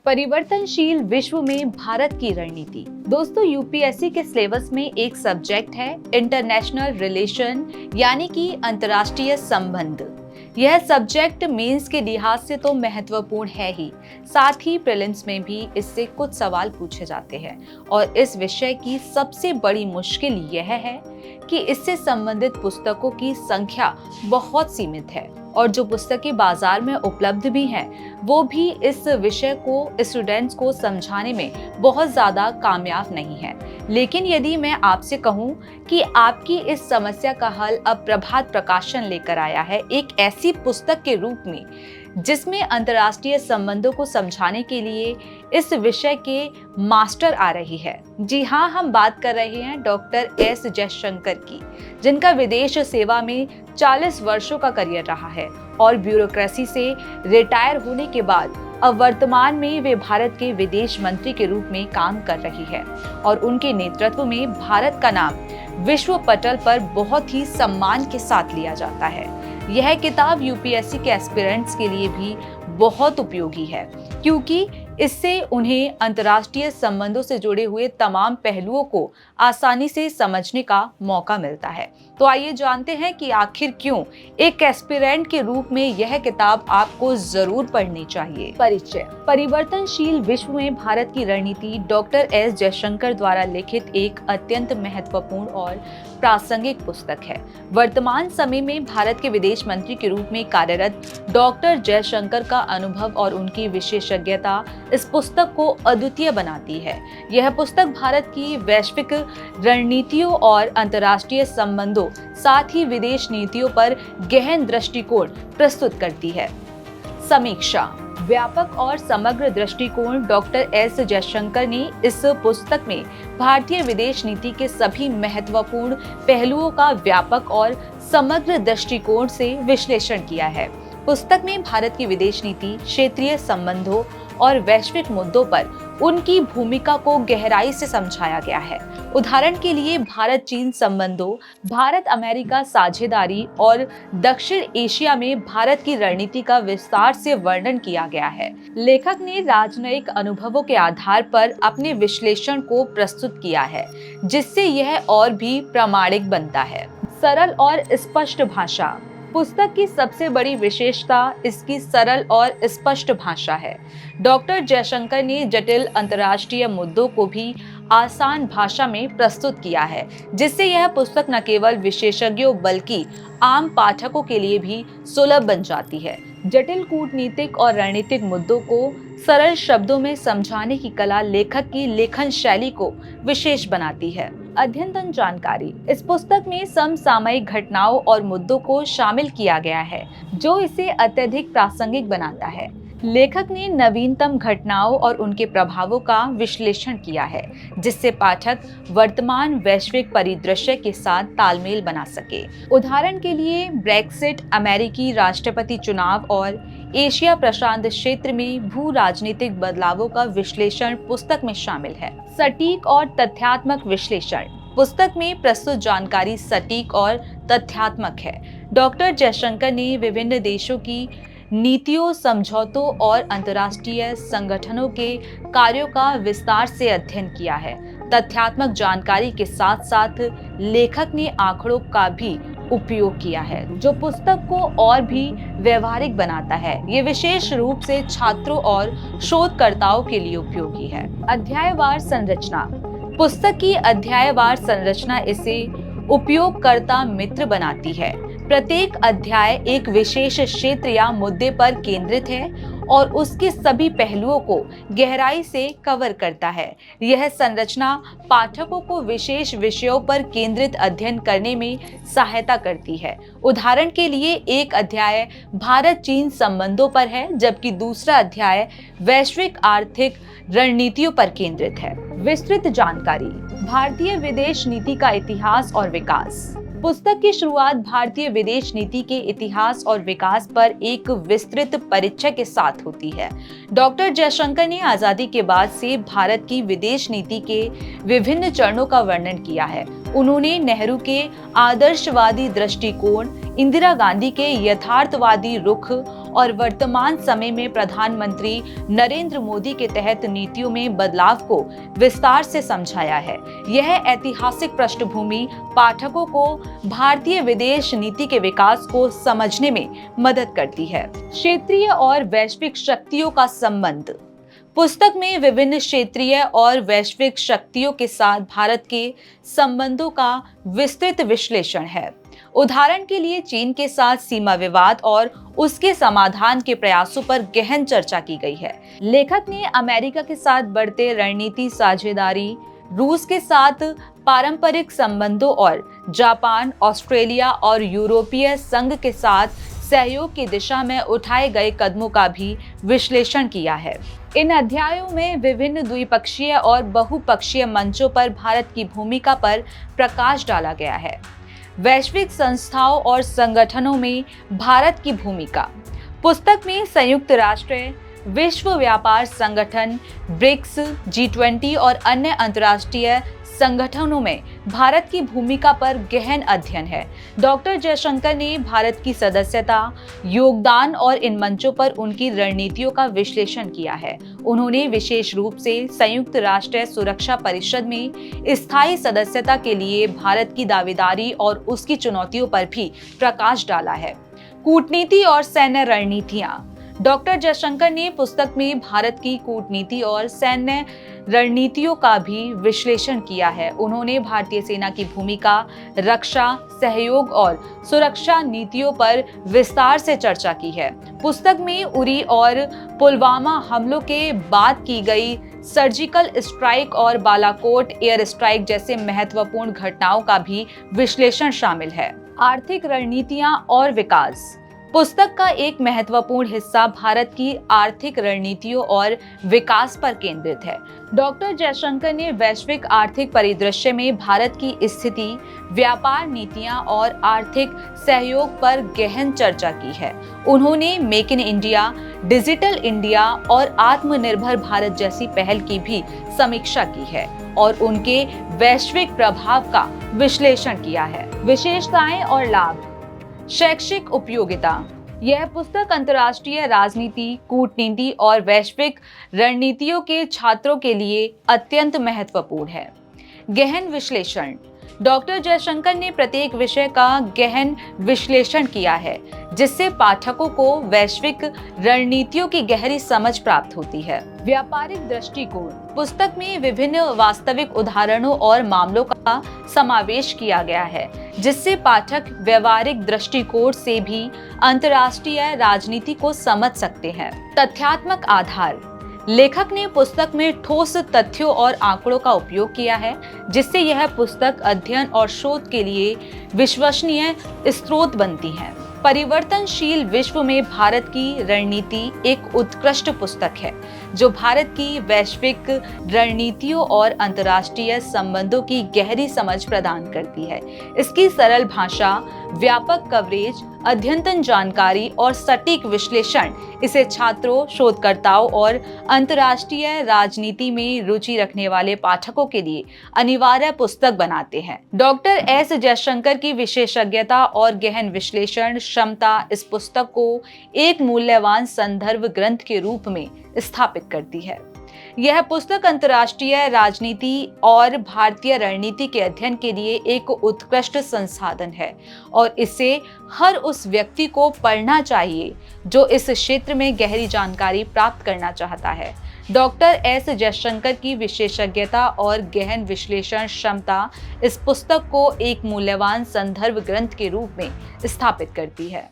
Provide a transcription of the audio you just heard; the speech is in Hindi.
परिवर्तनशील विश्व में भारत की रणनीति। दोस्तों, यूपीएससी के सिलेबस में एक सब्जेक्ट है इंटरनेशनल रिलेशन, यानी कि अंतर्राष्ट्रीय संबंध। यह सब्जेक्ट मेंस के लिहाज से तो महत्वपूर्ण है ही, साथ ही प्रीलिम्स में भी इससे कुछ सवाल पूछे जाते हैं। और इस विषय की सबसे बड़ी मुश्किल यह है कि इससे संबंधित पुस्तकों की संख्या बहुत सीमित है और जो पुस्तकें बाजार में उपलब्ध भी हैं, वो भी इस विषय को स्टूडेंट्स को समझाने में बहुत ज़्यादा कामयाब नहीं है। लेकिन यदि मैं आपसे कहूं कि आपकी इस समस्या का हल अब प्रभात प्रकाशन लेकर आया है, एक ऐसी पुस्तक के रूप में जिसमें अंतर्राष्ट्रीय संबंधों को समझाने के लिए इस विषय के मास्टर आ रही है। जी हाँ, हम बात कर रहे हैं डॉक्टर एस जयशंकर की, जिनका विदेश सेवा में 40 वर्षों का करियर रहा है और ब्यूरोक्रेसी से रिटायर होने के बाद अब वर्तमान में वे भारत के विदेश मंत्री के रूप में काम कर रही है और उनके नेतृत्व में भारत का नाम विश्व पटल पर बहुत ही सम्मान के साथ लिया जाता है। यह किताब यूपीएससी के एस्पिरेंट्स के लिए भी बहुत उपयोगी है, क्योंकि इससे उन्हें अंतर्राष्ट्रीय संबंधों से जुड़े हुए तमाम पहलुओं को आसानी से समझने का मौका मिलता है। तो आइए जानते हैं कि आखिर क्यों एक एस्पिरेंट के रूप में यह किताब आपको जरूर पढ़नी चाहिए। परिचय। परिवर्तनशील विश्व में भारत की रणनीति डॉक्टर एस जयशंकर द्वारा लिखित एक अत्यंत महत्वपूर्ण और प्रासंगिक पुस्तक है। वर्तमान समय में भारत के विदेश मंत्री के रूप में कार्यरत डॉक्टर जयशंकर का अनुभव और उनकी विशेषज्ञता इस पुस्तक को अद्वितीय बनाती है। यह पुस्तक भारत की वैश्विक रणनीतियों और अंतर्राष्ट्रीय संबंधों, साथ ही विदेश नीतियों पर गहन दृष्टिकोण प्रस्तुत करती है। समीक्षा। व्यापक और समग्र दृष्टिकोण। डॉक्टर एस जयशंकर ने इस पुस्तक में भारतीय विदेश नीति के सभी महत्वपूर्ण पहलुओं का व्यापक और समग्र दृष्टिकोण से विश्लेषण किया है। पुस्तक में भारत की विदेश नीति, क्षेत्रीय संबंधों और वैश्विक मुद्दों पर उनकी भूमिका को गहराई से समझाया गया है। उदाहरण के लिए भारत चीन संबंधों, भारत अमेरिका साझेदारी और दक्षिण एशिया में भारत की रणनीति का विस्तार से वर्णन किया गया है। लेखक ने राजनयिक अनुभवों के आधार पर अपने विश्लेषण को प्रस्तुत किया है, जिससे यह और भी प्रामाणिक बनता है। सरल और स्पष्ट भाषा। पुस्तक की सबसे बड़ी विशेषता इसकी सरल और स्पष्ट भाषा है। डॉक्टर जयशंकर ने जटिल अंतर्राष्ट्रीय मुद्दों को भी आसान भाषा में प्रस्तुत किया है, जिससे यह पुस्तक न केवल विशेषज्ञों बल्कि आम पाठकों के लिए भी सुलभ बन जाती है। जटिल कूटनीतिक और रणनीतिक मुद्दों को सरल शब्दों में समझाने की कला लेखक की लेखन शैली को विशेष बनाती है। अद्यतन जानकारी। इस पुस्तक में समसामयिक घटनाओं और मुद्दों को शामिल किया गया है, जो इसे अत्यधिक प्रासंगिक बनाता है। लेखक ने नवीनतम घटनाओं और उनके प्रभावों का विश्लेषण किया है, जिससे पाठक वर्तमान वैश्विक परिदृश्य के साथ तालमेल बना सके। उदाहरण के लिए ब्रेक्सिट, अमेरिकी राष्ट्रपति चुनाव और एशिया प्रशांत क्षेत्र में भू राजनीतिक बदलावों का विश्लेषण पुस्तक में शामिल है। सटीक और तथ्यात्मक विश्लेषण। पुस्तक में प्रस्तुत जानकारी सटीक और तथ्यात्मक है। डॉक्टर जयशंकर ने विभिन्न देशों की नीतियों, समझौतों और अंतर्राष्ट्रीय संगठनों के कार्यों का विस्तार से अध्ययन किया है। तथ्यात्मक जानकारी के साथ साथ लेखक ने आंकड़ों का भी उपयोग किया है, जो पुस्तक को और भी व्यवहारिक बनाता है। ये विशेष रूप से छात्रों और शोधकर्ताओं के लिए उपयोगी है। अध्यायवार संरचना। पुस्तक की अध्यायवार संरचना इसे उपयोगकर्ता मित्र बनाती है। प्रत्येक अध्याय एक विशेष क्षेत्र या मुद्दे पर केंद्रित है और उसके सभी पहलुओं को गहराई से कवर करता है। यह संरचना पाठकों को विशेष विषयों पर केंद्रित अध्ययन करने में सहायता करती है। उदाहरण के लिए एक अध्याय भारत चीन संबंधों पर है, जबकि दूसरा अध्याय वैश्विक आर्थिक रणनीतियों पर केंद्रित है। विस्तृत जानकारी। भारतीय विदेश नीति का इतिहास और विकास। पुस्तक की शुरुआत भारतीय विदेश नीति के इतिहास और विकास पर एक विस्तृत परिचय के साथ होती है। डॉक्टर जयशंकर ने आजादी के बाद से भारत की विदेश नीति के विभिन्न चरणों का वर्णन किया है। उन्होंने नेहरू के आदर्शवादी दृष्टिकोण, इंदिरा गांधी के यथार्थवादी रुख और वर्तमान समय में प्रधानमंत्री नरेंद्र मोदी के तहत नीतियों में बदलाव को विस्तार से समझाया है। यह ऐतिहासिक पृष्ठभूमि पाठकों को भारतीय विदेश नीति के विकास को समझने में मदद करती है। क्षेत्रीय और वैश्विक शक्तियों का संबंध। पुस्तक में विभिन्न क्षेत्रीय और वैश्विक शक्तियों के साथ भारत के संबंधों का विस्तृत विश्लेषण है। उदाहरण के लिए चीन के साथ सीमा विवाद और उसके समाधान के प्रयासों पर गहन चर्चा की गई है। लेखक ने अमेरिका के साथ बढ़ते रणनीति साझेदारी, रूस के साथ पारंपरिक संबंधों और जापान, ऑस्ट्रेलिया और यूरोपीय संघ के साथ सहयोग की दिशा में उठाए गए कदमों का भी विश्लेषण किया है। इन अध्यायों में विभिन्न द्विपक्षीय और बहुपक्षीय मंचों पर भारत की भूमिका पर प्रकाश डाला गया है। वैश्विक संस्थाओं और संगठनों में भारत की भूमिका। पुस्तक में संयुक्त राष्ट्र, विश्व व्यापार संगठन, ब्रिक्स, G20 और अन्य अंतर्राष्ट्रीय संगठनों में भारत की भूमिका पर गहन अध्ययन है। डॉक्टर जयशंकर ने भारत की सदस्यता, योगदान और इन मंचों पर उनकी रणनीतियों का विश्लेषण किया है। उन्होंने विशेष रूप से संयुक्त राष्ट्र सुरक्षा परिषद में स्थायी सदस्यता के लिए भारत की दावेदारी और उसकी चुनौतियों पर भी प्रकाश डाला है। कूटनीति और सैन्य रणनीतियां। डॉक्टर जयशंकर ने पुस्तक में भारत की कूटनीति और सैन्य रणनीतियों का भी विश्लेषण किया है। उन्होंने भारतीय सेना की भूमिका, रक्षा, सहयोग और सुरक्षा नीतियों पर विस्तार से चर्चा की है। पुस्तक में उरी और पुलवामा हमलों के बाद की गई सर्जिकल स्ट्राइक और बालाकोट एयर स्ट्राइक जैसे महत्वपूर्ण घटनाओं का भी विश्लेषण शामिल है। आर्थिक रणनीतियां और विकास। पुस्तक का एक महत्वपूर्ण हिस्सा भारत की आर्थिक रणनीतियों और विकास पर केंद्रित है। डॉक्टर जयशंकर ने वैश्विक आर्थिक परिदृश्य में भारत की स्थिति, व्यापार नीतियां और आर्थिक सहयोग पर गहन चर्चा की है। उन्होंने make in India, digital India और आत्मनिर्भर भारत जैसी पहल की भी समीक्षा की है और उनके वैश्विक प्रभाव का विश्लेषण किया है। विशेषताएं और लाभ। शैक्षिक उपयोगिता। यह पुस्तक अंतर्राष्ट्रीय राजनीति, कूटनीति और वैश्विक रणनीतियों के छात्रों के लिए अत्यंत महत्वपूर्ण है। गहन विश्लेषण। डॉक्टर जयशंकर ने प्रत्येक विषय का गहन विश्लेषण किया है, जिससे पाठकों को वैश्विक रणनीतियों की गहरी समझ प्राप्त होती है। व्यापारिक दृष्टिकोण। पुस्तक में विभिन्न वास्तविक उदाहरणों और मामलों का समावेश किया गया है, जिससे पाठक व्यवहारिक दृष्टिकोण से भी अंतर्राष्ट्रीय राजनीति को समझ सकते हैं। तथ्यात्मक आधार। लेखक ने पुस्तक में ठोस तथ्यों और आंकड़ों का उपयोग किया है, जिससे यह पुस्तक अध्ययन और शोध के लिए विश्वसनीय स्रोत बनती है। परिवर्तनशील विश्व में भारत की रणनीति एक उत्कृष्ट पुस्तक है, जो भारत की वैश्विक रणनीतियों और अंतर्राष्ट्रीय संबंधों की गहरी समझ प्रदान करती है। इसकी सरल भाषा, व्यापक कवरेज, अद्यतन जानकारी और सटीक विश्लेषण इसे छात्रों, शोधकर्ताओं और अंतर्राष्ट्रीय राजनीति में रुचि रखने वाले पाठकों के लिए अनिवार्य पुस्तक बनाते हैं। डॉक्टर एस जयशंकर की विशेषज्ञता और गहन विश्लेषण क्षमता इस पुस्तक को एक मूल्यवान संदर्भ ग्रंथ के रूप में स्थापित करती है। यह पुस्तक अंतर्राष्ट्रीय राजनीति और भारतीय रणनीति के अध्ययन के लिए एक उत्कृष्ट संसाधन है और इसे हर उस व्यक्ति को पढ़ना चाहिए जो इस क्षेत्र में गहरी जानकारी प्राप्त करना चाहता है। डॉक्टर एस जयशंकर की विशेषज्ञता और गहन विश्लेषण क्षमता इस पुस्तक को एक मूल्यवान संदर्भ ग्रंथ के रूप में स्थापित करती है।